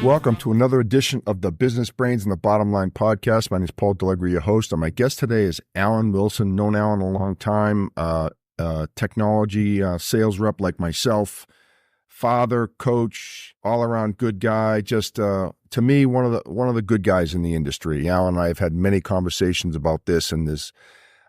Welcome to another edition of the Business Brains and the Bottom Line podcast. My name is Paul Delegre, your host, and my guest today is Alan Wilson. Known Alan a long time, technology sales rep like myself, father, coach, all around good guy. Just to me, one of the good guys in the industry. Alan and I have had many conversations about this, and this.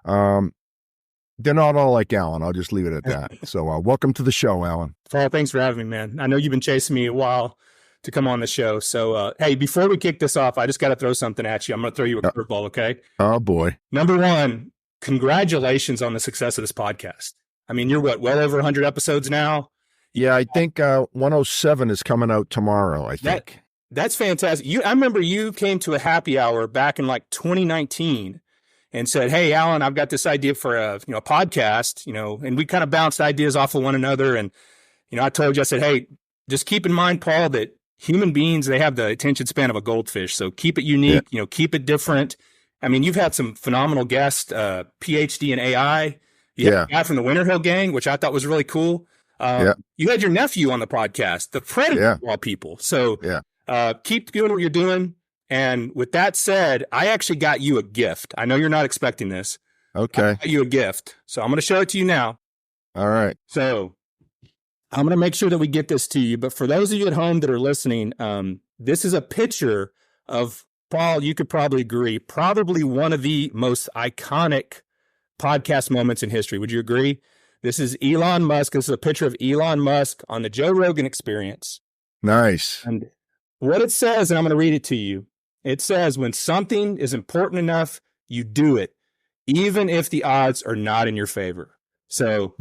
They're not all like Alan. I'll just leave it at that. So, welcome to the show, Alan. Paul, thanks for having me, man. I know you've been chasing me a while to come on the show. So, hey, before we kick this off, I just got to throw something at you. I'm going to throw you a curveball, okay? Oh, boy. Number one, congratulations on the success of this podcast. I mean, you're well over 100 episodes now? Yeah, I think 107 is coming out tomorrow, I think. That's fantastic. I remember you came to a happy hour back in like 2019 and said, hey, Alan, I've got this idea for a podcast, and we kind of bounced ideas off of one another. And, I told you, I said, hey, just keep in mind, Paul, that human beings, they have the attention span of a goldfish. So keep it unique, keep it different. I mean, you've had some phenomenal guests, PhD in AI. You had a guy from the Winter Hill Gang, which I thought was really cool. You had your nephew on the podcast, the Predator of all people. So keep doing what you're doing. And with that said, I actually got you a gift. I know you're not expecting this. Okay. I got you a gift. So I'm going to show it to you now. All right. So I'm going to make sure that we get this to you. But for those of you at home that are listening, this is a picture of, Paul, you could probably agree, probably one of the most iconic podcast moments in history. Would you agree? This is Elon Musk. This is a picture of Elon Musk on the Joe Rogan Experience. Nice. And what it says, and I'm going to read it to you. It says, when something is important enough, you do it, even if the odds are not in your favor. So,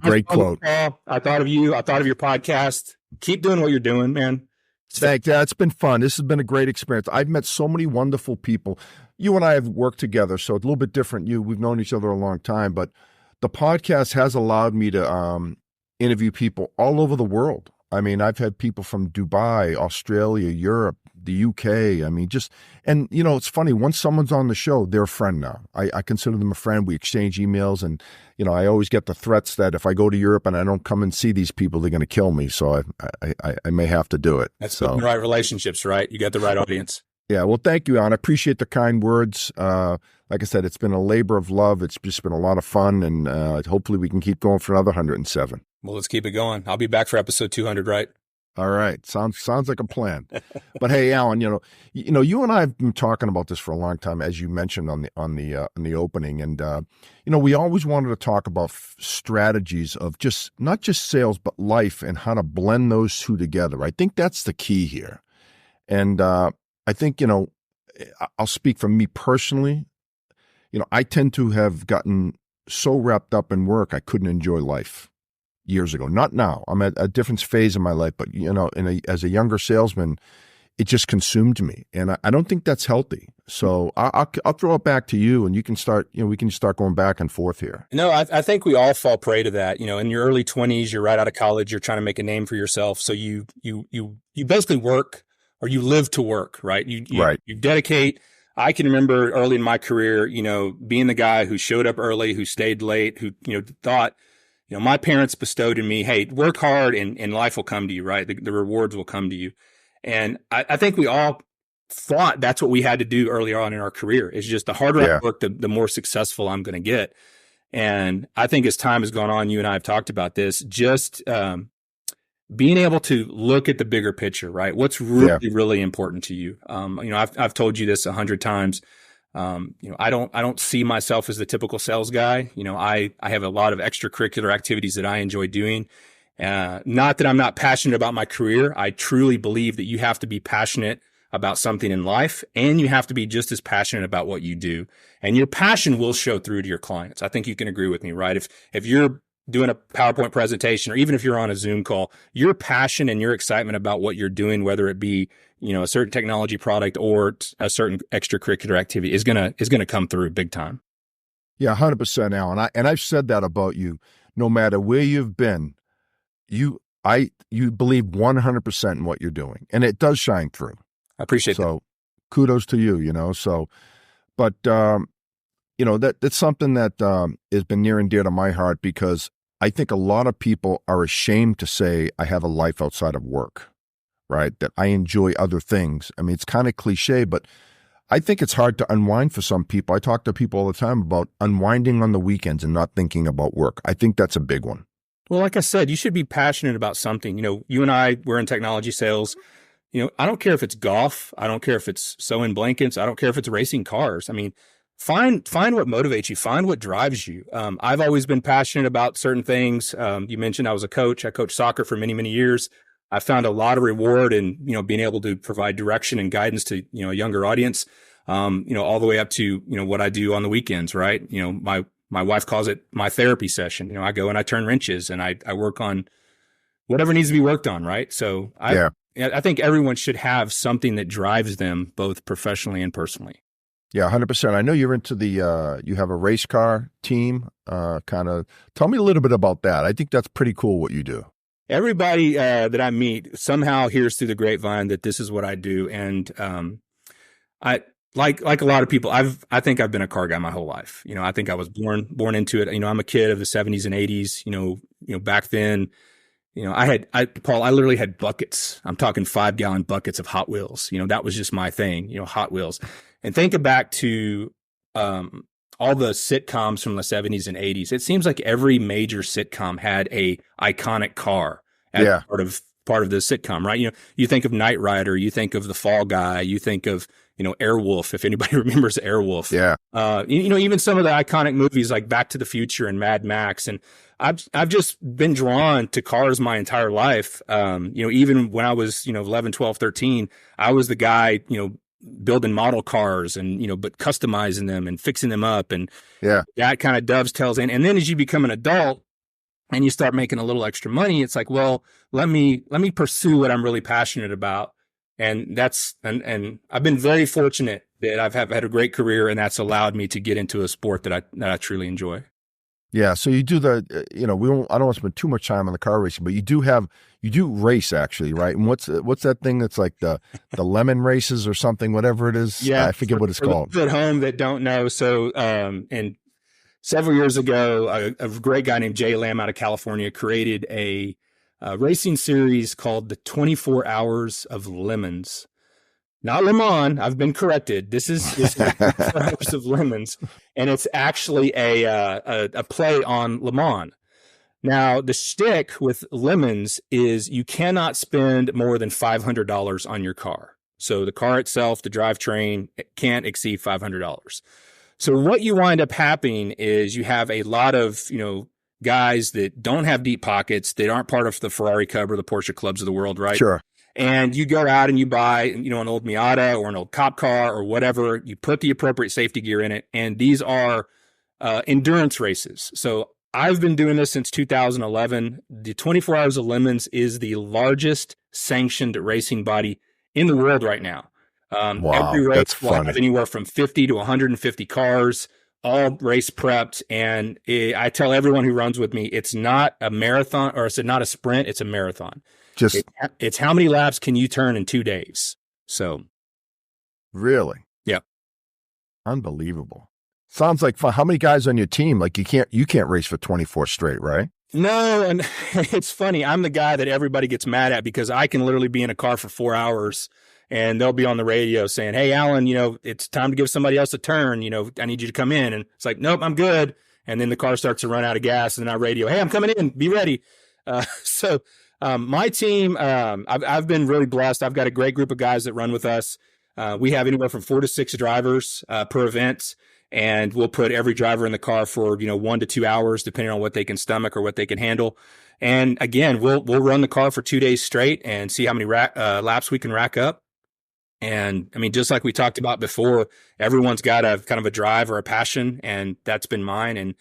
great quote. I thought of you. I thought of your podcast. Keep doing what you're doing, man. Thanks. It's been fun. This has been a great experience. I've met so many wonderful people. You and I have worked together, so it's a little bit different. We've known each other a long time, but the podcast has allowed me to interview people all over the world. I mean, I've had people from Dubai, Australia, Europe, the UK. I mean, it's funny. Once someone's on the show, they're a friend now. I consider them a friend. We exchange emails, and, I always get the threats that if I go to Europe and I don't come and see these people, they're going to kill me. So I may have to do it. That's the right relationships, right? You got the right audience. Yeah. Well, thank you, Alan. I appreciate the kind words. Like I said, it's been a labor of love. It's just been a lot of fun, and hopefully we can keep going for another 107. Well, let's keep it going. I'll be back for episode 200, right? All right. Sounds like a plan. But hey, Alan, you and I have been talking about this for a long time, as you mentioned on the opening, and we always wanted to talk about strategies of not just sales but life and how to blend those two together. I think that's the key here, and I think I'll speak for me personally. I tend to have gotten so wrapped up in work I couldn't enjoy life. Years ago, not now. I'm at a different phase in my life, but as a younger salesman, it just consumed me, and I don't think that's healthy. So I'll throw it back to you, and you can start. We can start going back and forth here. No, I think we all fall prey to that. In your early 20s, you're right out of college, you're trying to make a name for yourself, so you basically work, or you live to work, right? You dedicate. I can remember early in my career, being the guy who showed up early, who stayed late, who thought. My parents bestowed in me, hey, work hard and life will come to you, right? The rewards will come to you. And I think we all thought that's what we had to do early on in our career. It's just the harder I work, the more successful I'm going to get. And I think as time has gone on, you and I have talked about this, just being able to look at the bigger picture, right? What's really, really important to you? I've told you this 100 times. I don't see myself as the typical sales guy. I have a lot of extracurricular activities that I enjoy doing. Not that I'm not passionate about my career. I truly believe that you have to be passionate about something in life, and you have to be just as passionate about what you do. And your passion will show through to your clients. I think you can agree with me, right? If you're doing a PowerPoint presentation, or even if you're on a Zoom call, your passion and your excitement about what you're doing, whether it be, a certain technology product or a certain extracurricular activity, is gonna come through big time. Yeah, 100%, Alan. I've said that about you. No matter where you've been, you believe 100% in what you're doing, and it does shine through. I appreciate that. So kudos to you, but that's something that has been near and dear to my heart, because I think a lot of people are ashamed to say I have a life outside of work, right? That I enjoy other things. I mean, it's kind of cliche, but I think it's hard to unwind for some people. I talk to people all the time about unwinding on the weekends and not thinking about work. I think that's a big one. Well, like I said, you should be passionate about something. You and I, we're in technology sales. I don't care if it's golf. I don't care if it's sewing blankets. I don't care if it's racing cars. I mean, find what motivates you. Find what drives you. I've always been passionate about certain things. You mentioned I was a coach. I coached soccer for many, many years. I found a lot of reward in, being able to provide direction and guidance to, a younger audience, all the way up to, what I do on the weekends, right? My wife calls it my therapy session. I go and I turn wrenches and I work on whatever needs to be worked on, right? So I think everyone should have something that drives them both professionally and personally. Yeah, 100%. I know you're into you have a race car team. Tell me a little bit about that. I think that's pretty cool what you do. Everybody that I meet somehow hears through the grapevine that this is what I do. And I like a lot of people, I think I've been a car guy my whole life. I think I was born into it. I'm a kid of the 70s and 80s, back then. Paul, I literally had buckets. I'm talking 5-gallon buckets of Hot Wheels. That was just my thing, Hot Wheels. And think back to all the sitcoms from the 70s and 80s. It seems like every major sitcom had a iconic car as part of the sitcom, right? You think of Knight Rider, you think of the Fall Guy, you think of Airwolf, if anybody remembers Airwolf. Yeah. Even some of the iconic movies like Back to the Future and Mad Max. And I've just been drawn to cars my entire life. Even when I was, 11, 12, 13, I was the guy, building model cars and, but customizing them and fixing them up. And that kind of dovetails in. And then as you become an adult and you start making a little extra money, it's like, well, let me pursue what I'm really passionate about. And and I've been very fortunate that I've had a great career, and that's allowed me to get into a sport that I truly enjoy. Yeah. So you do I don't want to spend too much time on the car racing, but you do race actually, right? And what's that thing that's like the lemon races or something, whatever it is? Yeah. I forget what it's called. For at home that don't know. So, and several years ago, a great guy named Jay Lamb out of California created a racing series called the 24 Hours of Lemons. Not Le Mans. I've been corrected. This is 24 Hours of Lemons, and it's actually a play on Le Mans. Now, the shtick with lemons is you cannot spend more than $500 on your car. So the car itself, the drivetrain, it can't exceed $500. So what you wind up happening is you have a lot of guys that don't have deep pockets. They aren't part of the Ferrari Cub or the Porsche clubs of the world, right? Sure. And you go out and you buy, an old Miata or an old cop car or whatever. You put the appropriate safety gear in it. And these are endurance races. So I've been doing this since 2011. The 24 Hours of Lemons is the largest sanctioned racing body in the world right now. Wow, every race that's will funny. have anywhere from 50 to 150 cars, all race prepped. And I tell everyone who runs with me, it's not a marathon, or it's not a sprint, it's a marathon. It's how many laps can you turn in 2 days? So. Really? Yeah. Unbelievable. Sounds like fun. How many guys on your team? Like you can't race for 24 straight, right? No. And it's funny. I'm the guy that everybody gets mad at because I can literally be in a car for 4 hours and they'll be on the radio saying, "Hey, Alan, it's time to give somebody else a turn. I need you to come in." And it's like, "Nope, I'm good." And then the car starts to run out of gas and I radio, "Hey, I'm coming in. Be ready." My team, I've been really blessed. I've got a great group of guys that run with us. We have anywhere from 4 to 6 drivers per event, and we'll put every driver in the car for 1 to 2 hours, depending on what they can stomach or what they can handle. And again, we'll run the car for 2 days straight and see how many laps we can rack up. And I mean, just like we talked about before, everyone's got a kind of a drive or a passion, and that's been mine. And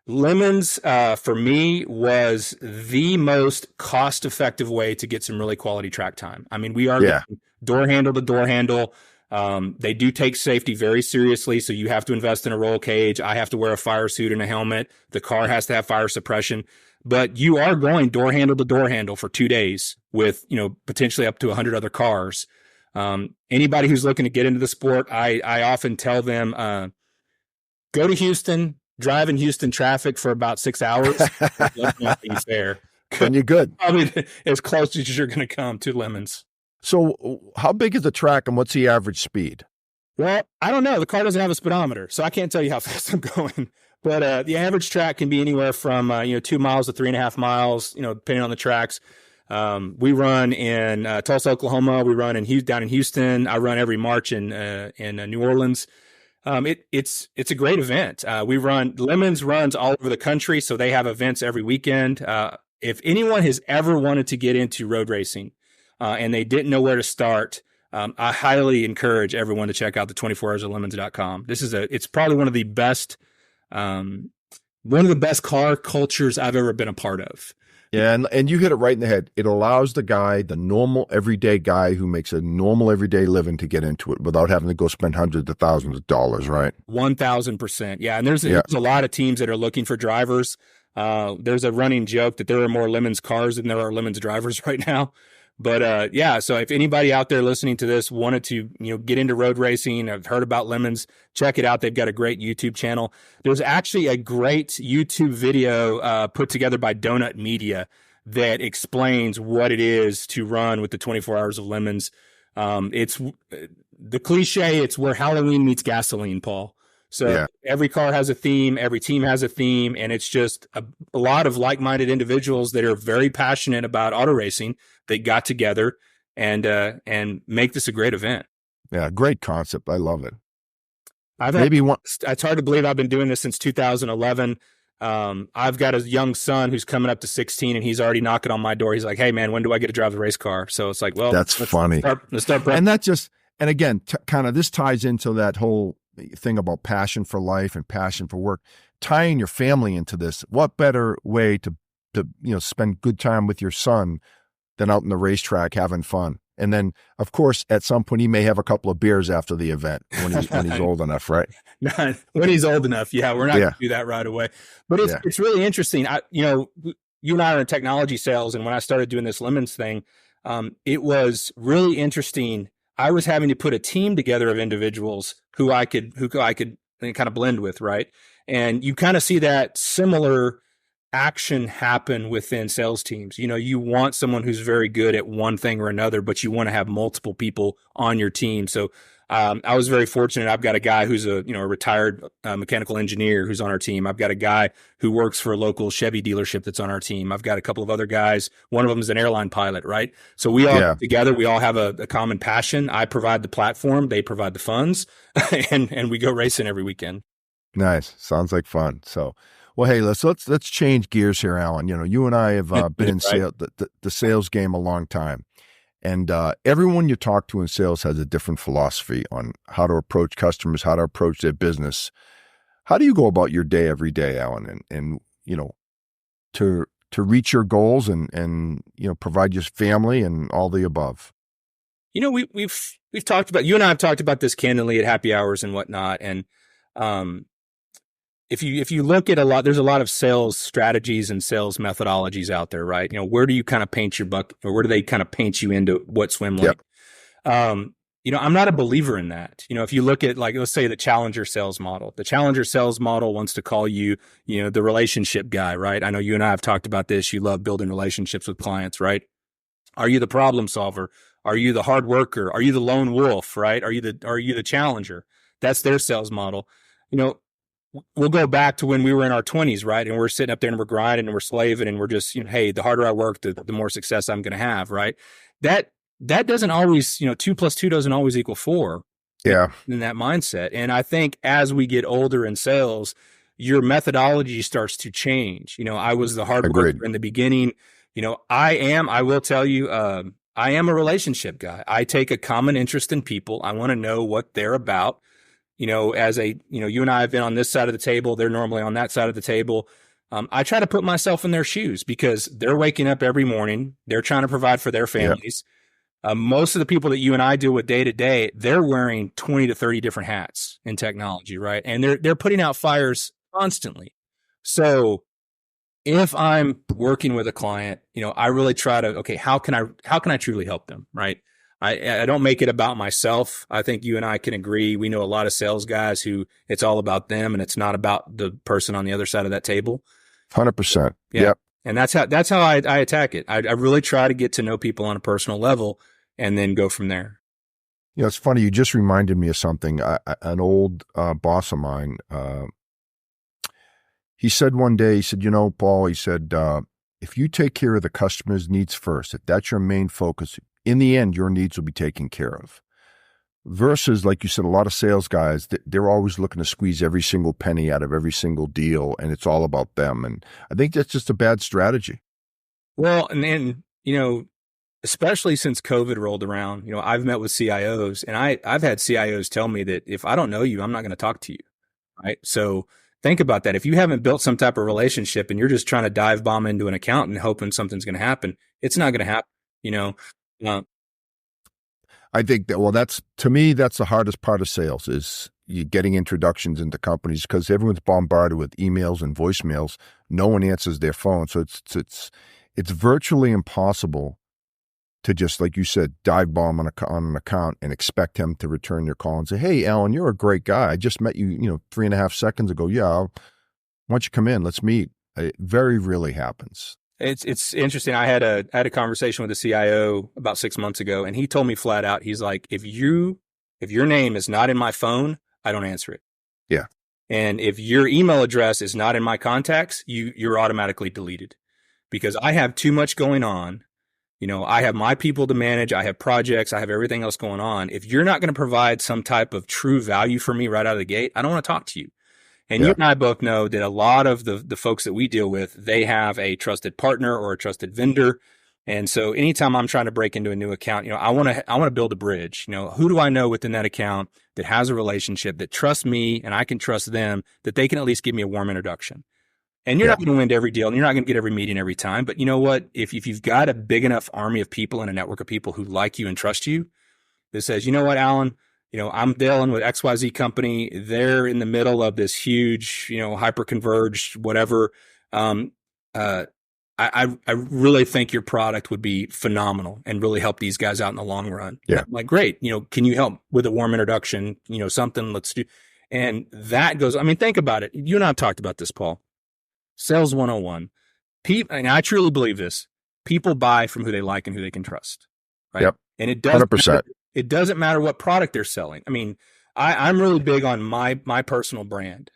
lemons, for me, was the most cost-effective way to get some really quality track time. I mean, we are getting door handle to door handle. They do take safety very seriously, so you have to invest in a roll cage. I have to wear a fire suit and a helmet. The car has to have fire suppression. but you are going door handle to door handle for 2 days with, potentially up to 100 other cars. Anybody who's looking to get into the sport, I often tell them, go to Houston, drive in Houston traffic for about 6 hours. That's not be fair. And you're good. Probably as close as you're going to come to Lemons. So how big is the track and what's the average speed? Well, I don't know. The car doesn't have a speedometer, so I can't tell you how fast I'm going. But the average track can be anywhere from 2 miles to 3.5 miles, depending on the tracks. We run in Tulsa, Oklahoma. We run down in Houston. I run every March in New Orleans. It's a great event. Lemons runs all over the country, so they have events every weekend. If anyone has ever wanted to get into road racing and they didn't know where to start, I highly encourage everyone to check out the 24hoursoflemons.com. It's probably one of the best car cultures I've ever been a part of. Yeah, and you hit it right in the head. It allows the normal everyday guy who makes a normal everyday living to get into it without having to go spend hundreds of thousands of dollars, right? 1,000%. Yeah, and there's a lot of teams that are looking for drivers. There's a running joke that there are more Lemons cars than there are Lemons drivers right now. But so if anybody out there listening to this wanted to, get into road racing, I've heard about Lemons, check it out. They've got a great YouTube channel. There's actually a great YouTube video put together by Donut Media that explains what it is to run with the 24 Hours of Lemons. It's the cliche. It's where Halloween meets gasoline, Paul. So every car has a theme, every team has a theme, and it's just a lot of like-minded individuals that are very passionate about auto racing. They got together and make this a great event. Yeah, great concept. I love it. It's hard to believe I've been doing this since 2011. I've got a young son who's coming up to 16, and he's already knocking on my door. He's like, "Hey, man, when do I get to drive the race car?" So it's like, well, that's funny. Let's start and again, kind of this ties into that whole thing about passion for life and passion for work, tying your family into this. What better way to spend good time with your son than out in the racetrack having fun? And then, of course, at some point he may have a couple of beers after the event when he's old enough, right? When he's old enough, we're not going to do that right away. But it's really interesting. You and I are in technology sales, and when I started doing this Lemons thing, it was really interesting. I was having to put a team together of individuals who I could kind of blend with, right? And you kind of see that similar action happen within sales teams. You want someone who's very good at one thing or another, but you want to have multiple people on your team. So I was very fortunate. I've got a guy who's a retired mechanical engineer who's on our team. I've got a guy who works for a local Chevy dealership that's on our team. I've got a couple of other guys. One of them is an airline pilot, right? So we all together, we all have a common passion. I provide the platform, they provide the funds, and we go racing every weekend. Nice. Sounds like fun. So, well, hey, let's change gears here, Alan. You and I have been in the sales game a long time. And everyone you talk to in sales has a different philosophy on how to approach customers, how to approach their business. How do you go about your day every day, Alan, and to reach your goals and provide your family and all the above? We've talked about, you and I have talked about this candidly at happy hours and whatnot. And if you look at there's a lot of sales strategies and sales methodologies out there, right? Where do you kind of paint your buck, or where do they kind of paint you into what swim lane? I'm not a believer in that. If you look at, let's say the challenger sales model wants to call you, the relationship guy, right? I know you and I have talked about this. You love building relationships with clients, right? Are you the problem solver? Are you the hard worker? Are you the lone wolf, right? Are you the challenger? That's their sales model. We'll go back to when we were in our 20s, right? And we're sitting up there and we're grinding and we're slaving and we're just, hey, the harder I work, the more success I'm going to have, right? That doesn't always, 2 + 2 doesn't always equal 4. Yeah. In that mindset. And I think as we get older in sales, your methodology starts to change. I was the hard worker in the beginning. I will tell you, I am a relationship guy. I take a common interest in people. I want to know what they're about. You and I have been on this side of the table. They're normally on that side of the table. I try to put myself in their shoes because they're waking up every morning. They're trying to provide for their families. Most of the people that you and I deal with day to day, they're wearing 20 to 30 different hats in technology, right? And they're putting out fires constantly. So if I'm working with a client, I really try to, okay, how can I truly help them? Right. I don't make it about myself. I think you and I can agree. We know a lot of sales guys who it's all about them and it's not about the person on the other side of that table. 100%. Yeah. Yep. And that's how I attack it. I really try to get to know people on a personal level and then go from there. It's funny. You just reminded me of something. An old boss of mine, he said one day, he said, Paul, he said, if you take care of the customer's needs first, if that's your main focus, in the end, your needs will be taken care of. Versus, like you said, a lot of sales guys, they're always looking to squeeze every single penny out of every single deal, and it's all about them. And I think that's just a bad strategy. Well, and then, especially since COVID rolled around, I've met with CIOs, and I've had CIOs tell me that if I don't know you, I'm not going to talk to you. Right. So think about that. If you haven't built some type of relationship and you're just trying to dive bomb into an account and hoping something's going to happen, it's not going to happen, I think that, to me, that's the hardest part of sales is you getting introductions into companies because everyone's bombarded with emails and voicemails. No one answers their phone. So it's virtually impossible to just, like you said, dive bomb on an account and expect him to return your call and say, hey, Alan, you're a great guy. I just met you, 3.5 seconds ago. Yeah. Why don't you come in? Let's meet. It very rarely happens. It's interesting. I had a conversation with a CIO about 6 months ago, and he told me flat out, he's like, if your name is not in my phone, I don't answer it. Yeah. And if your email address is not in my contacts, you're automatically deleted because I have too much going on. I have my people to manage. I have projects. I have everything else going on. If you're not going to provide some type of true value for me right out of the gate, I don't want to talk to you. And you and I both know that a lot of the folks that we deal with, they have a trusted partner or a trusted vendor. And so anytime I'm trying to break into a new account, I want to build a bridge. Who do I know within that account that has a relationship that trusts me and I can trust them, that they can at least give me a warm introduction. And you're not going to win every deal and you're not going to get every meeting every time. But you know what? If you've got a big enough army of people and a network of people who like you and trust you, that says, you know what, Alan, I'm dealing with XYZ company. They're in the middle of this huge, hyper-converged, whatever. I really think your product would be phenomenal and really help these guys out in the long run. Yeah. I'm like, great. Can you help with a warm introduction? Something, let's do. And that goes, think about it. You and I have talked about this, Paul. Sales 101. And I truly believe this. People buy from who they like and who they can trust. Right. Yep. And it does 100%. It doesn't matter what product they're selling. I'm really big on my personal brand.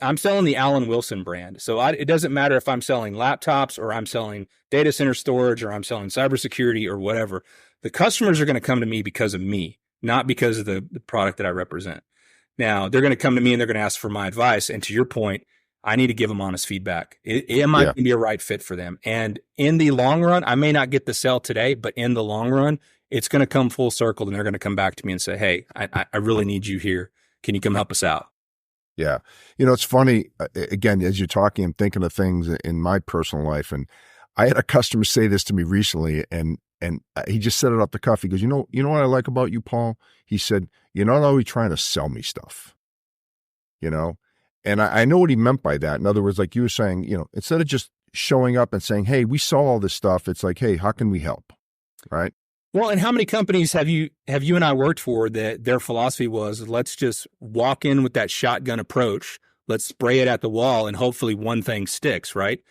I'm selling the Alan Wilson brand. So it doesn't matter if I'm selling laptops or I'm selling data center storage or I'm selling cybersecurity or whatever. The customers are going to come to me because of me, not because of the product that I represent. Now, they're going to come to me and they're going to ask for my advice. And to your point, I need to give them honest feedback. Am I going to be a right fit for them? And in the long run, I may not get the sale today, but in the long run, it's going to come full circle and they're going to come back to me and say, hey, I really need you here. Can you come help us out? Yeah. It's funny, again, as you're talking, I'm thinking of things in my personal life. And I had a customer say this to me recently and he just said it off the cuff. He goes, you know what I like about you, Paul? He said, you're not always trying to sell me stuff, And I know what he meant by that. In other words, like you were saying, instead of just showing up and saying, hey, we saw all this stuff, it's like, hey, how can we help? Right. Well, and how many companies have you and I worked for that their philosophy was, let's just walk in with that shotgun approach. Let's spray it at the wall and hopefully one thing sticks, right?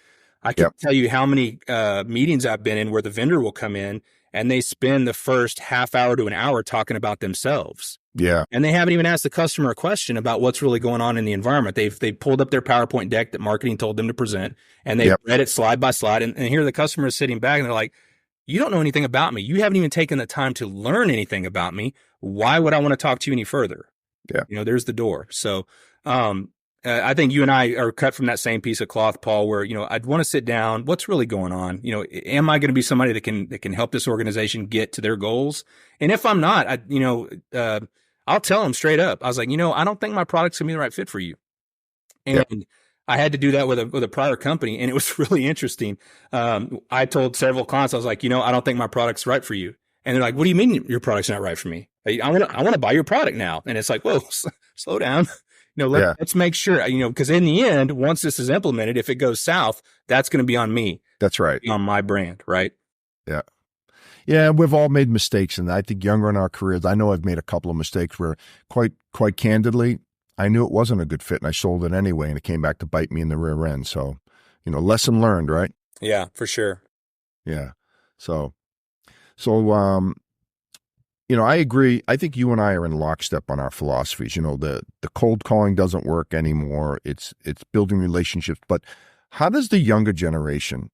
I can tell you how many meetings I've been in where the vendor will come in and they spend the first half hour to an hour talking about themselves. Yeah. And they haven't even asked the customer a question about what's really going on in the environment. They've pulled up their PowerPoint deck that marketing told them to present and they've read it slide by slide. And here the customer is sitting back and they're like, you don't know anything about me. You haven't even taken the time to learn anything about me. Why would I want to talk to you any further? Yeah. There's the door. So, I think you and I are cut from that same piece of cloth, Paul, where, I'd want to sit down. What's really going on? Am I going to be somebody that can help this organization get to their goals? And if I'm not, I'll tell them straight up. I was like, I don't think my product's gonna be the right fit for you. And I had to do that with a prior company, and it was really interesting. I told several clients, I was like, I don't think my product's right for you. And they're like, what do you mean your product's not right for me? I want to buy your product now. And it's like, whoa, slow down. let's make sure, because in the end, once this is implemented, if it goes south, that's going to be on me. That's right. On my brand, right? Yeah. Yeah, we've all made mistakes, and I think younger in our careers, I know I've made a couple of mistakes where quite candidly, I knew it wasn't a good fit, and I sold it anyway, and it came back to bite me in the rear end. So, lesson learned, right? Yeah, for sure. Yeah. So, I agree. I think you and I are in lockstep on our philosophies. The cold calling doesn't work anymore. It's building relationships. But how does the younger generation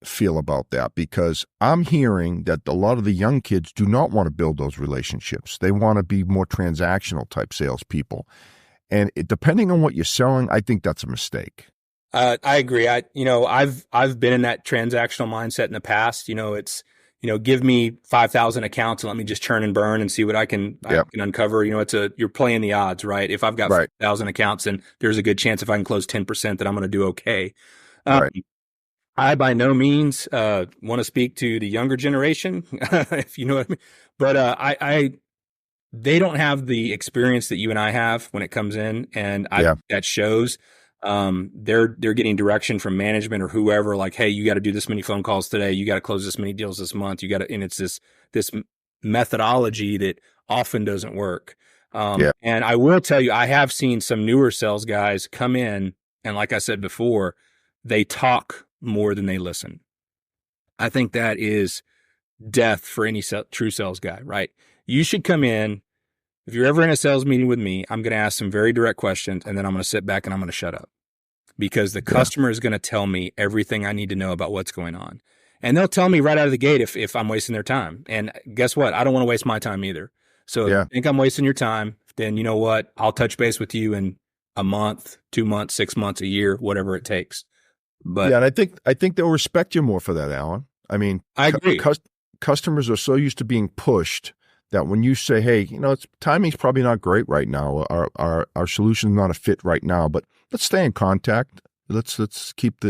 feel about that? Because I'm hearing that a lot of the young kids do not want to build those relationships. They want to be more transactional type salespeople. And depending on what you're selling, I think that's a mistake. I agree. I've been in that transactional mindset in the past. It's, give me 5,000 accounts and let me just churn and burn and see what I can uncover. You're playing the odds, right? If I've got 5,000 accounts, then there's a good chance if I can close 10% that I'm going to do okay. Right. I by no means want to speak to the younger generation, if you know what I mean. But they don't have the experience that you and I have when it comes in, and that shows. They're getting direction from management or whoever, like, hey, you got to do this many phone calls today. You got to close this many deals this month. And it's this methodology that often doesn't work. And I will tell you, I have seen some newer sales guys come in, and like I said before, they talk more than they listen. I think that is death for any true sales guy, right? You should come in. If you're ever in a sales meeting with me, I'm going to ask some very direct questions, and then I'm going to sit back and I'm going to shut up, because the customer is going to tell me everything I need to know about what's going on. And they'll tell me right out of the gate if I'm wasting their time. And guess what? I don't want to waste my time either. So if you think I'm wasting your time, then you know what? I'll touch base with you in a month, 2 months, 6 months, a year, whatever it takes. But and I think they'll respect you more for that, Alan. I mean, I agree. Customers are so used to being pushed that when you say, hey, timing's probably not great right now. Our solution's not a fit right now, but let's stay in contact. Let's keep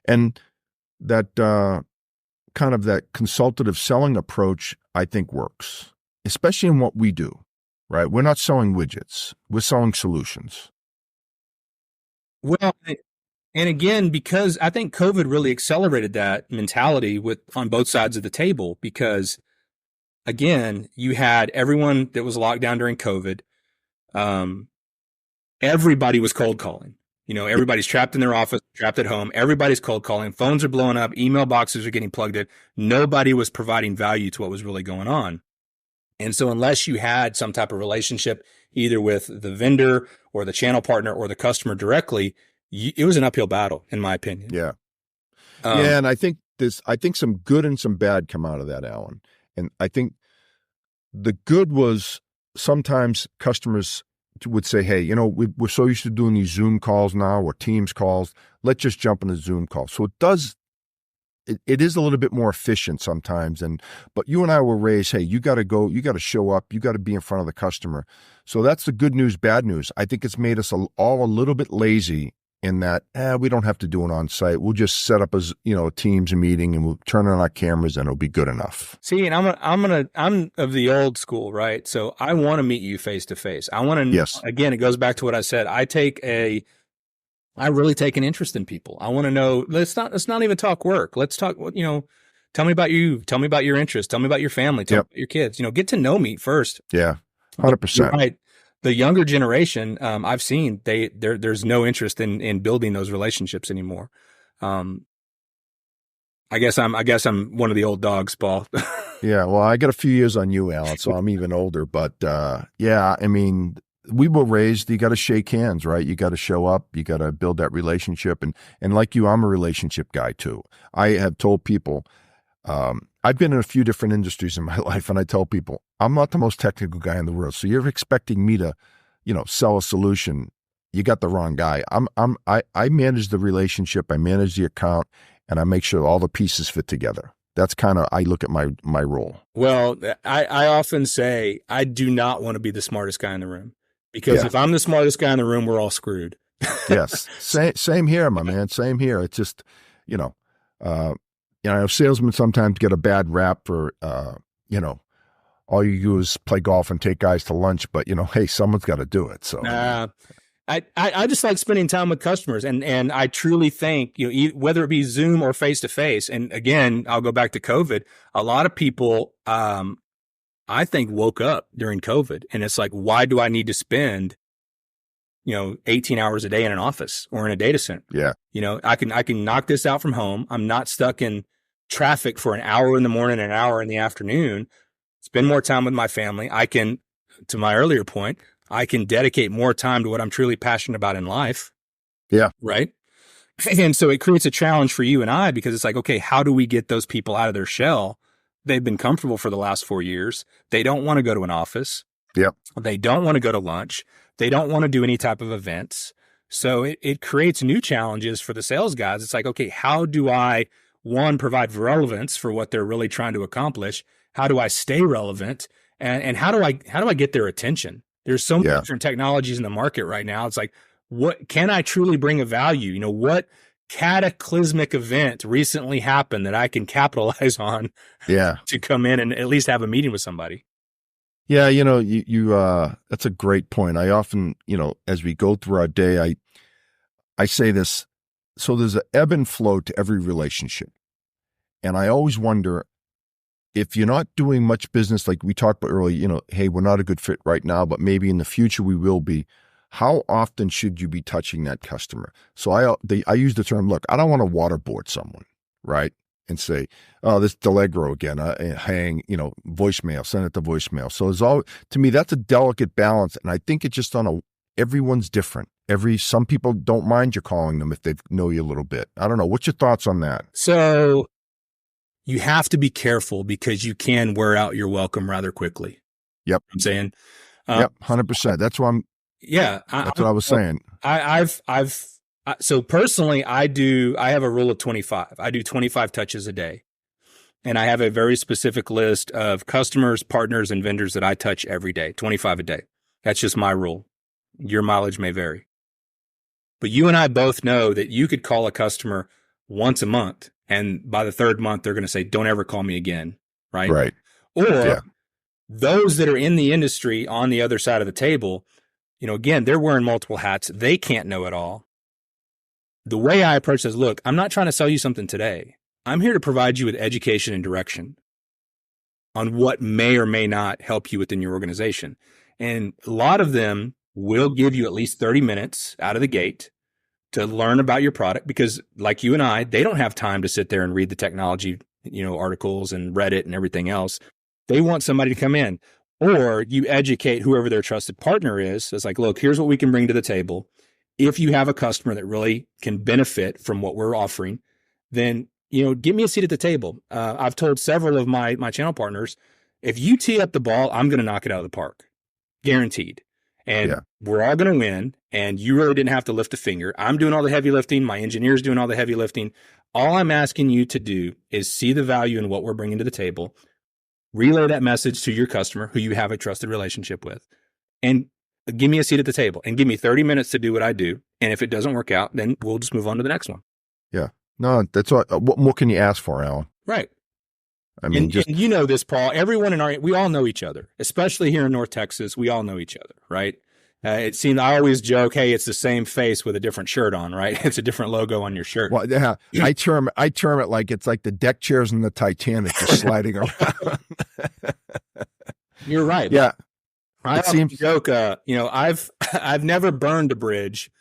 and that kind of that consultative selling approach, I think works, especially in what we do, right? We're not selling widgets. We're selling solutions. Well, and again, because I think COVID really accelerated that mentality on both sides of the table, because again, you had everyone that was locked down during COVID. Everybody was cold calling. Everybody's trapped in their office, trapped at home. Everybody's cold calling. Phones are blowing up. Email boxes are getting plugged in. Nobody was providing value to what was really going on. And so unless you had some type of relationship, either with the vendor or the channel partner or the customer directly, it was an uphill battle, in my opinion. Yeah. And I think some good and some bad come out of that, Alan. And I think the good was sometimes customers would say, hey, we're so used to doing these Zoom calls now or Teams calls. Let's just jump in a Zoom call. So it is a little bit more efficient sometimes. But you and I were raised, hey, you got to go, you got to show up, you got to be in front of the customer. So that's the good news, bad news. I think it's made us all a little bit lazy in that we don't have to do it on site. We'll just set up as Teams meeting, and we'll turn on our cameras, and it'll be good enough. See, and I'm of the old school, right? So I want to meet you face to face. I want to. Yes. Again, it goes back to what I said. I really take an interest in people. I want to know. Let's not even talk work. Let's talk. Tell me about you. Tell me about your interests. Tell me about your family. Tell me about your kids. Get to know me first. Yeah, 100%. Right. The younger generation, I've seen there's no interest in building those relationships anymore. I guess I'm one of the old dogs, Paul. Yeah, well, I got a few years on you, Alan, so I'm even older. But I mean, we were raised. You got to shake hands, right? You got to show up. You got to build that relationship. And like you, I'm a relationship guy too. I have told people. I've been in a few different industries in my life, and I tell people, I'm not the most technical guy in the world. So you're expecting me to, sell a solution. You got the wrong guy. I manage the relationship, I manage the account, and I make sure all the pieces fit together. That's kind of, I look at my role. Well, I often say I do not want to be the smartest guy in the room, because if I'm the smartest guy in the room, we're all screwed. Yes. Same here, my man. Same here. It's just, salesmen sometimes get a bad rap for, all you do is play golf and take guys to lunch, but hey, someone's got to do it. So, I just like spending time with customers, and I truly think, whether it be Zoom or face to face. And again, I'll go back to COVID. A lot of people, I think, woke up during COVID, and it's like, why do I need to spend 18 hours a day in an office or in a data center? Yeah. I can knock this out from home. I'm not stuck in traffic for an hour in the morning, an hour in the afternoon. Spend more time with my family. I can, to my earlier point, I can dedicate more time to what I'm truly passionate about in life. Yeah. Right. And so it creates a challenge for you and I, because it's like, okay, how do we get those people out of their shell? They've been comfortable for the last 4 years. They don't want to go to an office. Yep. They don't want to go to lunch. They don't want to do any type of events. So it creates new challenges for the sales guys. It's like, okay, how do I, one, provide relevance for what they're really trying to accomplish? How do I stay relevant? And how do I get their attention? There's so many different technologies in the market right now. It's like, what can I truly bring a value? What cataclysmic event recently happened that I can capitalize on to come in and at least have a meeting with somebody? Yeah. That's a great point. I often, as we go through our day, I say this. So there's an ebb and flow to every relationship. And I always wonder, if you're not doing much business, like we talked about earlier, hey, we're not a good fit right now, but maybe in the future we will be. How often should you be touching that customer? So I use the term, look, I don't want to waterboard someone, right? And say, oh, this Delegro again, voicemail, send it to voicemail. So to me, that's a delicate balance. And I think it's just everyone's different. Some people don't mind you calling them if they know you a little bit. I don't know. What's your thoughts on that? So you have to be careful, because you can wear out your welcome rather quickly. Yep. I'm saying. Yep. 100%. That's what that's what I was saying. So personally, I have a rule of 25. I do 25 touches a day, and I have a very specific list of customers, partners, and vendors that I touch every day, 25 a day. That's just my rule. Your mileage may vary, but you and I both know that you could call a customer once a month, and by the third month, they're going to say, don't ever call me again. Right. Right. Or those that are in the industry on the other side of the table, again, they're wearing multiple hats. They can't know it all. The way I approach this, look, I'm not trying to sell you something today. I'm here to provide you with education and direction on what may or may not help you within your organization. And a lot of them will give you at least 30 minutes out of the gate to learn about your product, because like you and I, they don't have time to sit there and read the technology, articles and Reddit and everything else. They want somebody to come in, or you educate whoever their trusted partner is. It's like, look, here's what we can bring to the table. If you have a customer that really can benefit from what we're offering, then, give me a seat at the table. I've told several of my channel partners, if you tee up the ball, I'm going to knock it out of the park. Guaranteed. And we're all going to win. And you really didn't have to lift a finger. I'm doing all the heavy lifting. My engineer's doing all the heavy lifting. All I'm asking you to do is see the value in what we're bringing to the table, relay that message to your customer who you have a trusted relationship with, and give me a seat at the table and give me 30 minutes to do what I do. And if it doesn't work out, then we'll just move on to the next one. Yeah. No, that's what more can you ask for, Alan? Right. I mean, and this, Paul, everyone we all know each other, especially here in North Texas. We all know each other, right? It seems, I always joke, hey, it's the same face with a different shirt on, right? It's a different logo on your shirt. Well, yeah, I term it like it's like the deck chairs in the Titanic just sliding around. You're right. Yeah. I joke, I've never burned a bridge,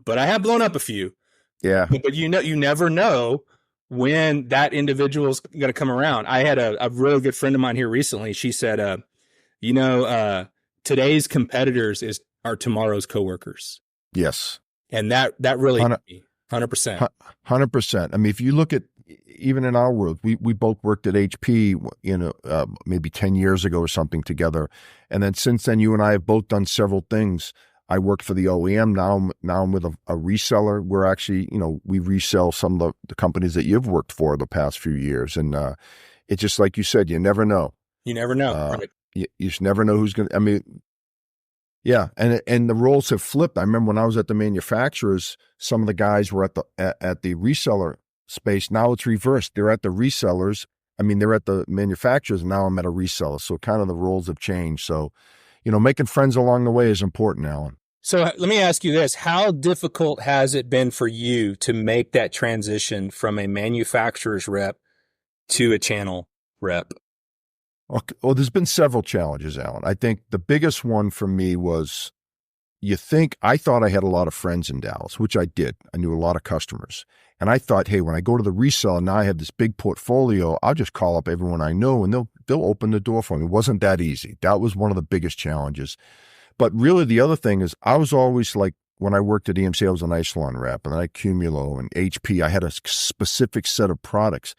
but I have blown up a few. Yeah. But you never know when that individual's going to come around. I had a really good friend of mine here recently. She said, today's competitors are tomorrow's coworkers. Yes. And that really hit me 100%. 100%. I mean, if you look at, even in our world, we both worked at HP, maybe 10 years ago or something together. And then since then, you and I have both done several things. I worked for the OEM. Now I'm with a reseller. We're actually, we resell some of the companies that you've worked for the past few years. And it's just like you said, you never know. You never know. Right. You just never know who's going to, I mean, yeah. And the roles have flipped. I remember when I was at the manufacturers, some of the guys were at the reseller space. Now it's reversed. They're at the resellers. I mean, they're at the manufacturers, and now I'm at a reseller. So kind of the roles have changed. So, making friends along the way is important, Alan. So let me ask you this. How difficult has it been for you to make that transition from a manufacturer's rep to a channel rep? Okay. Well, there's been several challenges, Alan. I think the biggest one for me was I thought I had a lot of friends in Dallas, which I did. I knew a lot of customers. And I thought, hey, when I go to the reseller, now I have this big portfolio, I'll just call up everyone I know and they'll open the door for me. It wasn't that easy. That was one of the biggest challenges. But really the other thing is I was always like, when I worked at EMC, I was an Isilon rep, and then I Cumulo and HP. I had a specific set of products.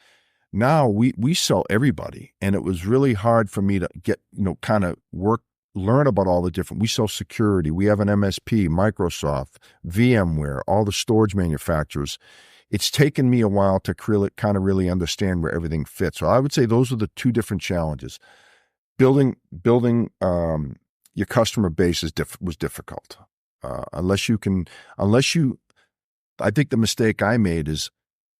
Now we sell everybody. And it was really hard for me to get, kind of learn about all the different, we sell security. We have an MSP, Microsoft, VMware, all the storage manufacturers. It's taken me a while to really understand where everything fits. So I would say those are the two different challenges. Building your customer base was difficult. I think the mistake I made is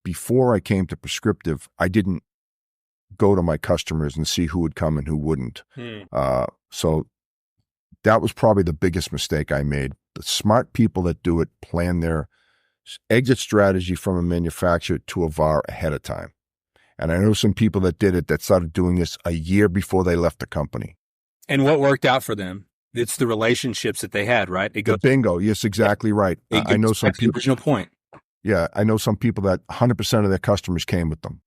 before I came to Prescriptive, I didn't go to my customers and see who would come and who wouldn't. So that was probably the biggest mistake I made. The smart people that do it plan their exit strategy from a manufacturer to a VAR ahead of time. And I know some people that did it that started doing this a year before they left the company. And what worked out for them? It's the relationships that they had, right? The bingo. Yes, exactly right. I know some people. The original point. Yeah, I know some people that 100% of their customers came with them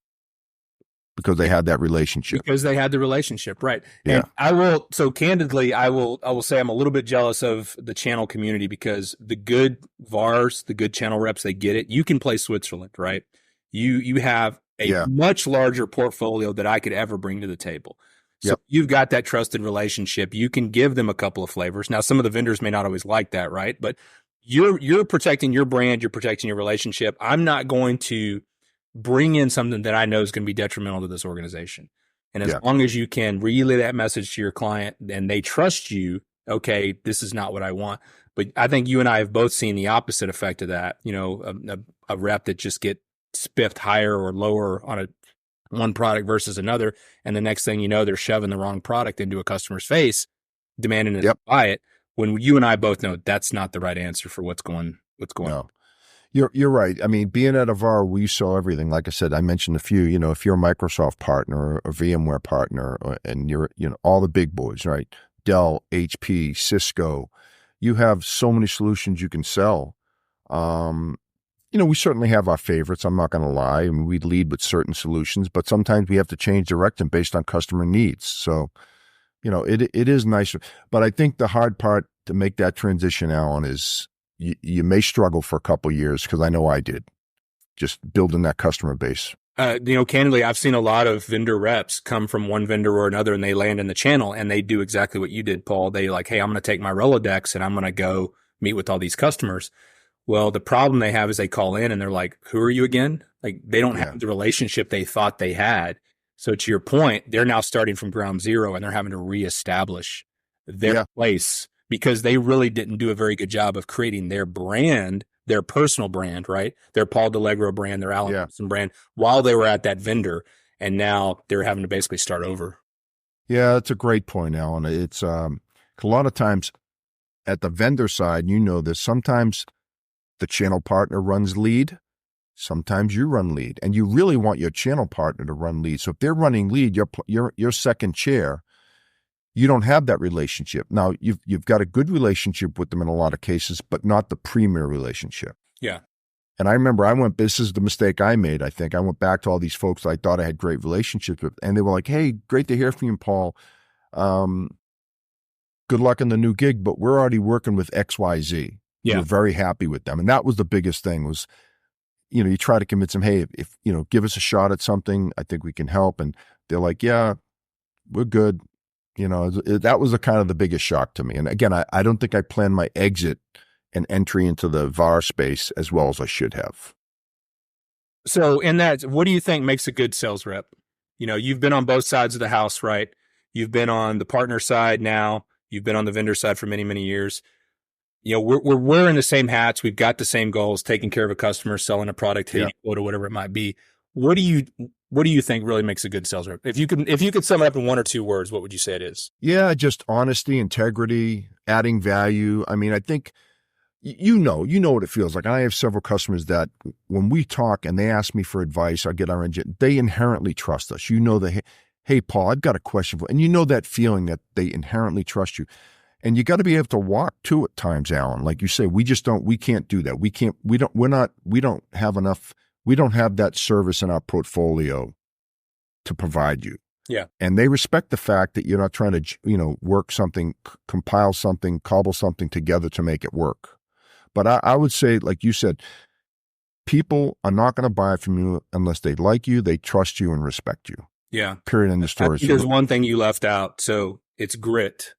because they had that relationship. Because they had the relationship, right? Yeah. And candidly, I will say I'm a little bit jealous of the channel community because the good VARs, the good channel reps, they get it. You can play Switzerland, right? You have a much larger portfolio that I could ever bring to the table. So you've got that trusted relationship. You can give them a couple of flavors. Now, some of the vendors may not always like that, right? But you're protecting your brand, you're protecting your relationship. I'm not going to bring in something that I know is going to be detrimental to this organization. And as long as you can relay that message to your client and they trust you, okay, this is not what I want. But I think you and I have both seen the opposite effect of that. A rep that just get spiffed higher or lower on one product versus another. And the next thing you know, they're shoving the wrong product into a customer's face, demanding it to buy it. When you and I both know that's not the right answer for what's going on. You're right. I mean, being at a VAR, we saw everything. Like I said, I mentioned a few, if you're a Microsoft partner or a VMware partner and you're, all the big boys, right? Dell, HP, Cisco, you have so many solutions you can sell. We certainly have our favorites. I'm not going to lie. I mean, we lead with certain solutions, but sometimes we have to change direction based on customer needs. So, it is nicer. But I think the hard part to make that transition, Alan, is you may struggle for a couple of years because I know I did, just building that customer base. Candidly, I've seen a lot of vendor reps come from one vendor or another and they land in the channel and they do exactly what you did, Paul. They like, hey, I'm going to take my Rolodex and I'm going to go meet with all these customers. Well, the problem they have is they call in and they're like, who are you again? Like they don't have the relationship they thought they had. So to your point, they're now starting from ground zero and they're having to reestablish their place because they really didn't do a very good job of creating their brand, their personal brand, right? Their Paul DeLegro brand, their Alan Thompson brand while they were at that vendor. And now they're having to basically start over. Yeah, that's a great point, Alan. It's a lot of times at the vendor side, this, sometimes the channel partner runs lead. Sometimes you run lead, and you really want your channel partner to run lead. So if they're running lead, your second chair, you don't have that relationship. Now you've got a good relationship with them in a lot of cases, but not the premier relationship. Yeah. And I remember this is the mistake I made. I think I went back to all these folks I thought I had great relationships with, and they were like, "Hey, great to hear from you, Paul. Good luck in the new gig, but we're already working with XYZ." Yeah. We're very happy with them. And that was the biggest thing was, you try to convince them, hey, if give us a shot at something, I think we can help. And they're like, yeah, we're good. That was kind of the biggest shock to me. And again, I don't think I planned my exit and entry into the VAR space as well as I should have. So in that, what do you think makes a good sales rep? You've been on both sides of the house, right? You've been on the partner side now. You've been on the vendor side for many, many years. We're wearing the same hats. We've got the same goals, taking care of a customer, selling a product, hitting a quota, whatever it might be. What do you think really makes a good sales rep? If you could sum it up in one or two words, what would you say it is? Yeah, just honesty, integrity, adding value. I mean, I think you know what it feels like. I have several customers that when we talk and they ask me for advice, I get our engine, they inherently trust us. You know, hey, Paul, I've got a question for, and you know that feeling that they inherently trust you. And you got to be able to walk to at times, Alan. Like you say, we can't do that. We don't have that service in our portfolio to provide you. Yeah. And they respect the fact that you're not trying to, work something, compile something, cobble something together to make it work. But I would say, like you said, people are not going to buy from you unless they like you, they trust you, and respect you. Yeah. Period in the story. There's one thing you left out. So it's grit.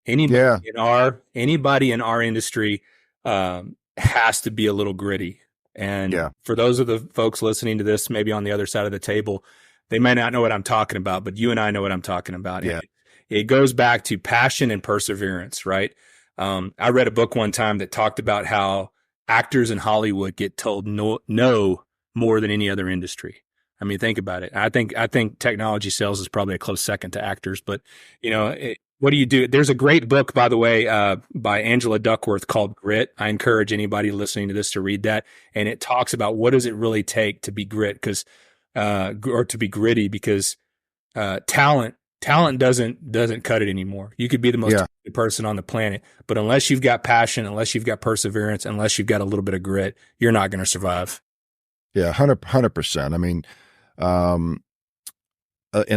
Anybody in our industry has to be a little gritty. And for those of the folks listening to this, maybe on the other side of the table, they may not know what I'm talking about, but you and I know what I'm talking about. Yeah. It goes back to passion and perseverance, right? I read a book one time that talked about how actors in Hollywood get told no more than any other industry. I mean, think about it. I think technology sales is probably a close second to actors, but what do you do? There's a great book, by the way, by Angela Duckworth called Grit. I encourage anybody listening to this to read that. And it talks about what does it really take to be or to be gritty, because talent doesn't cut it anymore. You could be the most talented person on the planet, but unless you've got passion, unless you've got perseverance, unless you've got a little bit of grit, you're not going to survive. Yeah, 100%. I mean, and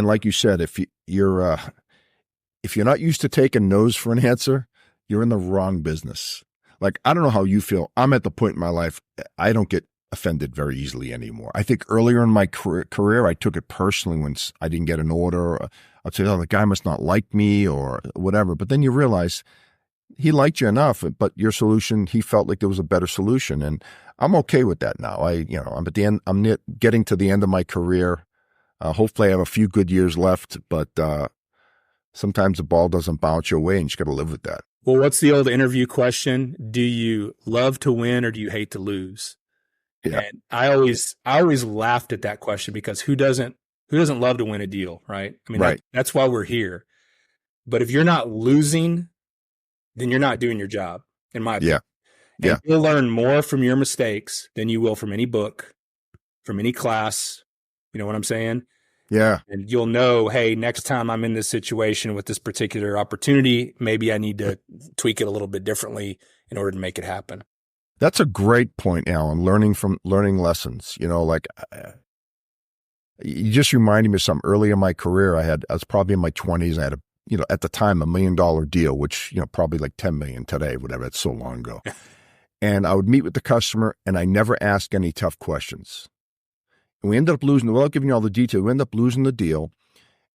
like you said, if you're not used to taking no's for an answer, you're in the wrong business. Like, I don't know how you feel. I'm at the point in my life, I don't get offended very easily anymore. I think earlier in my career, I took it personally when I didn't get an order. I'd say, oh, the guy must not like me or whatever. But then you realize he liked you enough, but your solution, he felt like there was a better solution. And I'm okay with that now. I'm at the end, I'm getting to the end of my career. Hopefully I have a few good years left, but sometimes the ball doesn't bounce your way and you just got to live with that. Well, what's the old interview question? Do you love to win or do you hate to lose? Yeah. And I always laughed at that question, because who doesn't love to win a deal, right? I mean, that's why we're here. But if you're not losing, then you're not doing your job, in my opinion. And you'll learn more from your mistakes than you will from any book, from any class. You know what I'm saying? Yeah. And you'll know, hey, next time I'm in this situation with this particular opportunity, maybe I need to tweak it a little bit differently in order to make it happen. That's a great point, Alan. Learning lessons, like you just reminded me of something early in my career. I was probably in my 20s. I had at the time, $1 million deal, which, probably like 10 million today, whatever. It's so long ago. And I would meet with the customer and I never asked any tough questions. And we ended up losing, without giving you all the detail, we ended up losing the deal.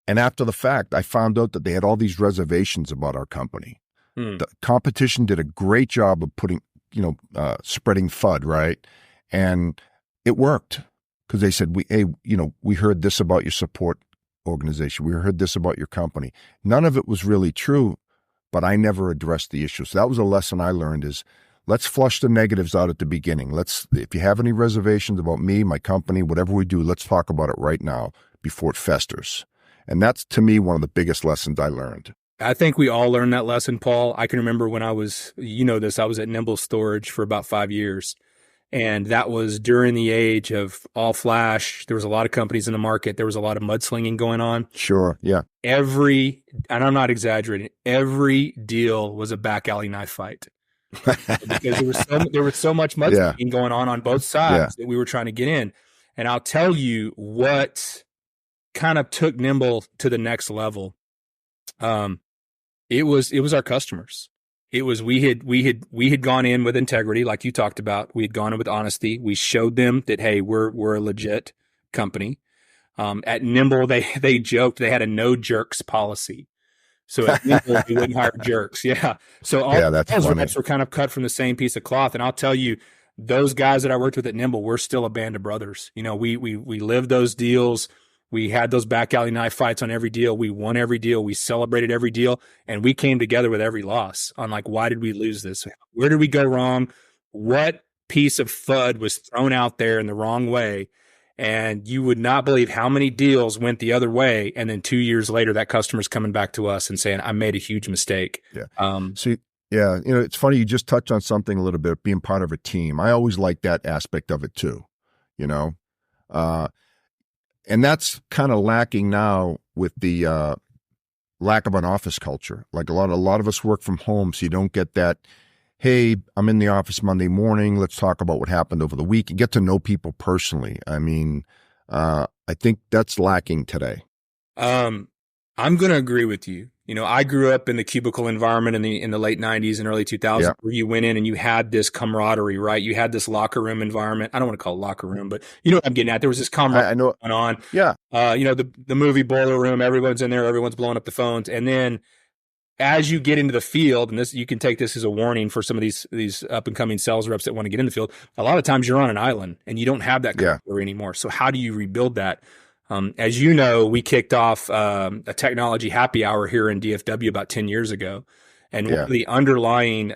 And after the fact, I found out that they had all these reservations about our company. The competition did a great job of putting, spreading FUD, right? And it worked, because they said, we heard this about your support organization. We heard this about your company. None of it was really true, but I never addressed the issue. So that was a lesson I learned, is let's flush the negatives out at the beginning. If you have any reservations about me, my company, whatever we do, let's talk about it right now before it festers. And that's, to me, one of the biggest lessons I learned. I think we all learned that lesson, Paul. I can remember when I was at Nimble Storage for about 5 years. And that was during the age of all flash. There was a lot of companies in the market. There was a lot of mudslinging going on. Sure, yeah. And I'm not exaggerating, every deal was a back alley knife fight. Because there was so much mudslinging going on both sides that we were trying to get in. And I'll tell you what kind of took Nimble to the next level. It was our customers. It was, we had gone in with integrity, like you talked about. We had gone in with honesty. We showed them that, hey, we're a legit company. At Nimble, they joked they had a no jerks policy. So at Nimble, we wouldn't hire jerks. Yeah. So all those reps were kind of cut from the same piece of cloth. And I'll tell you, those guys that I worked with at Nimble, we're still a band of brothers. We lived those deals. We had those back alley knife fights on every deal. We won every deal. We celebrated every deal, and we came together with every loss on, like, why did we lose this? Where did we go wrong? What piece of FUD was thrown out there in the wrong way? And you would not believe how many deals went the other way. And then 2 years later, that customer's coming back to us and saying, I made a huge mistake. Yeah. See, Yeah. It's funny. You just touched on something a little bit, being part of a team. I always like that aspect of it too, you know? Uh, and that's kind of lacking now with the, lack of an office culture. Like a lot of us work from home, so you don't get that, hey, I'm in the office Monday morning, let's talk about what happened over the week, and get to know people personally. I mean, I think that's lacking today. I'm going to agree with you. I grew up in the cubicle environment in the late 90s and early 2000s, where you went in and you had this camaraderie, right? You had this locker room environment. I don't want to call it locker room, but you know what I'm getting at. There was this camaraderie I know. going on. Yeah. The movie Boiler Room, everyone's in there, everyone's blowing up the phones. And then as you get into the field, and this, you can take this as a warning for some of these up and coming sales reps that want to get in the field. A lot of times you're on an island and you don't have that camaraderie anymore. So how do you rebuild that? As you know, we kicked off a technology happy hour here in DFW about 10 years ago. And one of the underlying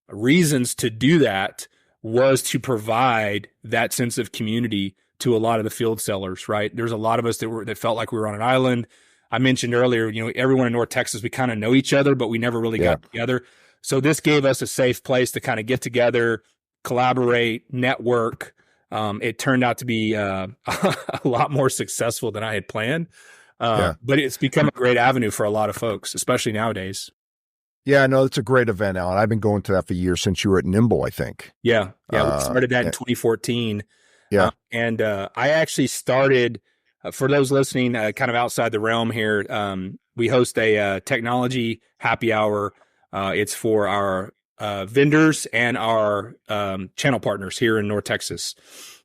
reasons to do that was to provide that sense of community to a lot of the field sellers, right? There's a lot of us that felt like we were on an island. I mentioned earlier, everyone in North Texas, we kind of know each other, but we never really got together. So this gave us a safe place to kind of get together, collaborate, network. It turned out to be a lot more successful than I had planned. But it's become a great avenue for a lot of folks, especially nowadays. Yeah, no, it's a great event, Alan. I've been going to that for years, since you were at Nimble, I think. Yeah. We started that in 2014. Yeah. And I actually started, for those listening, kind of outside the realm here, we host a technology happy hour. It's for our vendors and our channel partners here in North Texas.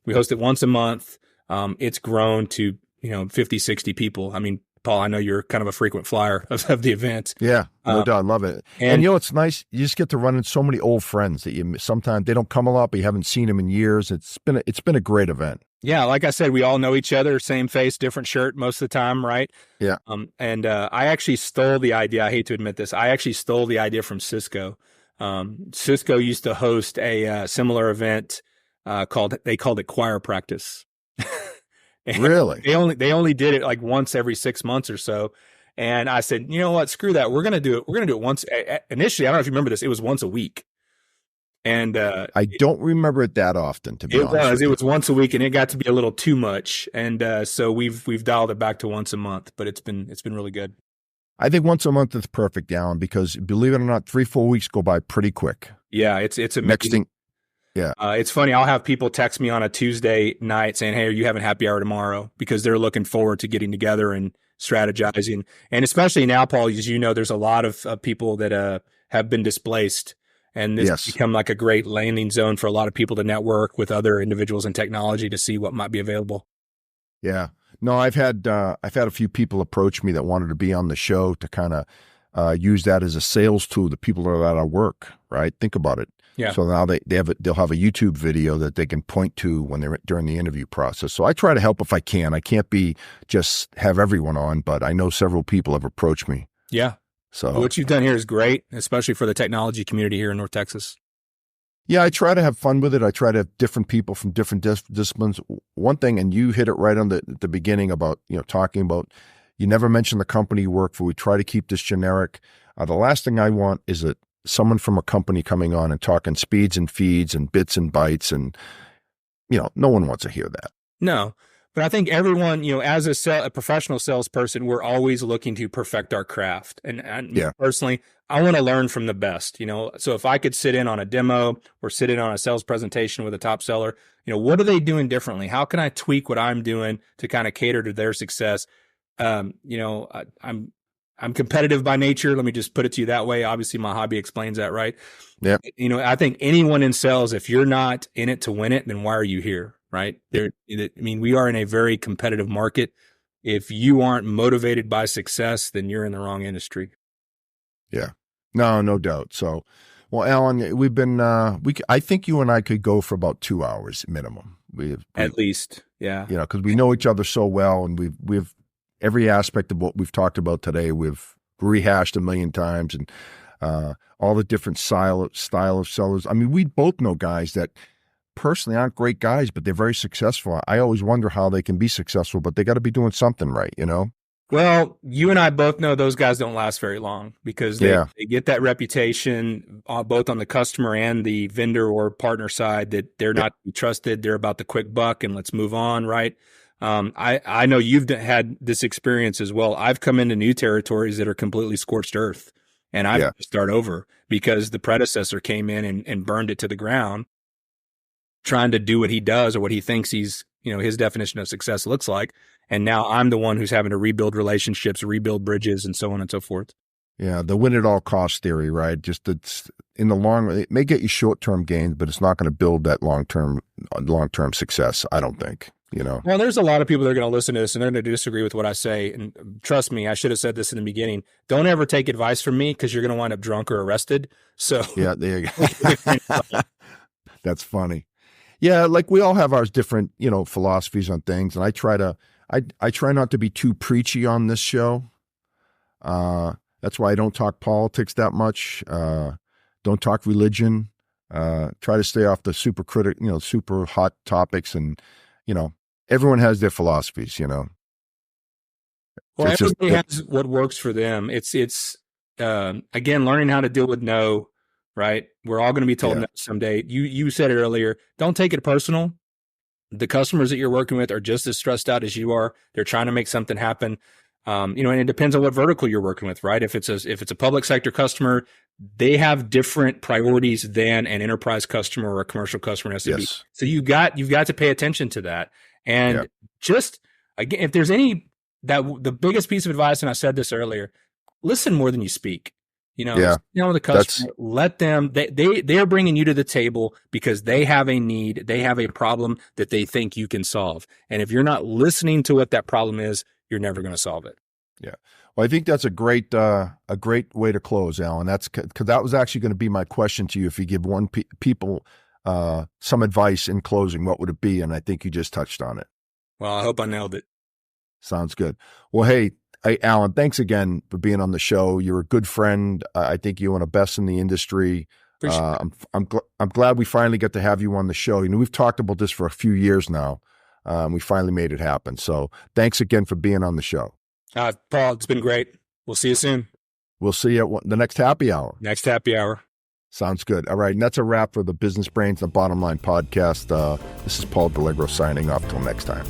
We host it once a month. It's grown to 50, 60 people. I mean, Paul, I know you're kind of a frequent flyer of the event. Yeah, no doubt. I love it. And it's nice. You just get to run into so many old friends that sometimes they don't come a lot, but you haven't seen them in years. It's been a great event. Yeah, like I said, we all know each other, same face, different shirt most of the time, right? Yeah. And I actually stole the idea. I hate to admit this. I actually stole the idea from Cisco. Cisco used to host a similar event they called it choir practice. Really? They only did it like once every 6 months or so. And I said, you know what? Screw that. We're going to do it. We're going to do it once. Initially, I don't know if you remember this. It was once a week. And I don't remember it that often, to be honest. It was once a week, and it got to be a little too much. And so we've dialed it back to once a month, but it's been really good. I think once a month is perfect, Alan, because believe it or not, 3-4 weeks go by pretty quick. Yeah, it's amazing. Next thing. Yeah. It's funny. I'll have people text me on a Tuesday night saying, hey, are you having happy hour tomorrow? Because they're looking forward to getting together and strategizing. And especially now, Paul, as you know, there's a lot of people that have been displaced. And this has become like a great landing zone for a lot of people to network with other individuals in technology to see what might be available. Yeah. No, I've had a few people approach me that wanted to be on the show to kind of use that as a sales tool to people that are at our work, right? Think about it. Yeah. So now they'll have a YouTube video that they can point to when they're during the interview process. So I try to help if I can. I can't just have everyone on, but I know several people have approached me. Yeah. So what you've done here is great, especially for the technology community here in North Texas. Yeah, I try to have fun with it. I try to have different people from different disciplines. One thing, and you hit it right on the beginning about, talking about, you never mention the company you work for. We try to keep this generic. The last thing I want is someone from a company coming on and talking speeds and feeds and bits and bytes. And, no one wants to hear that. No, but I think everyone, as a professional salesperson, we're always looking to perfect our craft. And personally, I want to learn from the best, so if I could sit in on a demo or sit in on a sales presentation with a top seller, what are they doing differently? How can I tweak what I'm doing to kind of cater to their success? I'm competitive by nature. Let me just put it to you that way. Obviously my hobby explains that, right? Yeah. I think anyone in sales, if you're not in it to win it, then why are you here? Right. We are in a very competitive market. If you aren't motivated by success, then you're in the wrong industry. Yeah, no doubt. So, well, Alan, we've been, I think you and I could go for about 2 hours minimum. At least. Yeah. Because we know each other so well, and we've every aspect of what we've talked about today, we've rehashed a million times, and all the different style of sellers. I mean, we both know guys that personally aren't great guys, but they're very successful. I always wonder how they can be successful, but they got to be doing something right, Well, you and I both know those guys don't last very long because they get that reputation both on the customer and the vendor or partner side that they're not to be trusted. They're about the quick buck and let's move on, right? I know you've had this experience as well. I've come into new territories that are completely scorched earth, and I have to start over because the predecessor came in and burned it to the ground, trying to do what he does or what he thinks his definition of success looks like. And now I'm the one who's having to rebuild relationships, rebuild bridges, and so on and so forth. Yeah, the win at all cost theory, right? Just it's in the long run, it may get you short-term gains, but it's not going to build that long-term success, I don't think. Well, there's a lot of people that are going to listen to this and they're going to disagree with what I say. And trust me, I should have said this in the beginning. Don't ever take advice from me because you're going to wind up drunk or arrested. So yeah, there you go. That's funny. Yeah, like we all have our different, philosophies on things, and I try not to be too preachy on this show. That's why I don't talk politics that much. Don't talk religion. Try to stay off the super hot topics, and everyone has their philosophies. Well, everybody has what works for them. It's again learning how to deal with no. Right? We're all going to be told no someday. You said it earlier. Don't take it personal. The customers that you're working with are just as stressed out as you are. They're trying to make something happen. And it depends on what vertical you're working with, right? If it's a public sector customer, they have different priorities than an enterprise customer or a commercial customer in SMB. Yes. So you've got to pay attention to that. And just again, if there's the biggest piece of advice, and I said this earlier, listen more than you speak. The customer, let them, they are bringing you to the table because they have a need, they have a problem that they think you can solve. And if you're not listening to what that problem is, you're never going to solve it. Yeah. Well, I think that's a great way to close, Alan. That's because that was actually going to be my question to you. If you give people some advice in closing, what would it be? And I think you just touched on it. Well, I hope I nailed it. Sounds good. Well, hey, Alan, thanks again for being on the show. You're a good friend. I think you're one of the best in the industry. I'm glad we finally get to have you on the show. We've talked about this for a few years now. We finally made it happen. So thanks again for being on the show. Paul, it's been great. We'll see you soon. We'll see you at the next happy hour. Next happy hour. Sounds good. All right. And that's a wrap for the Business Brains, the Bottom Line podcast. This is Paul Delegro signing off. Till next time.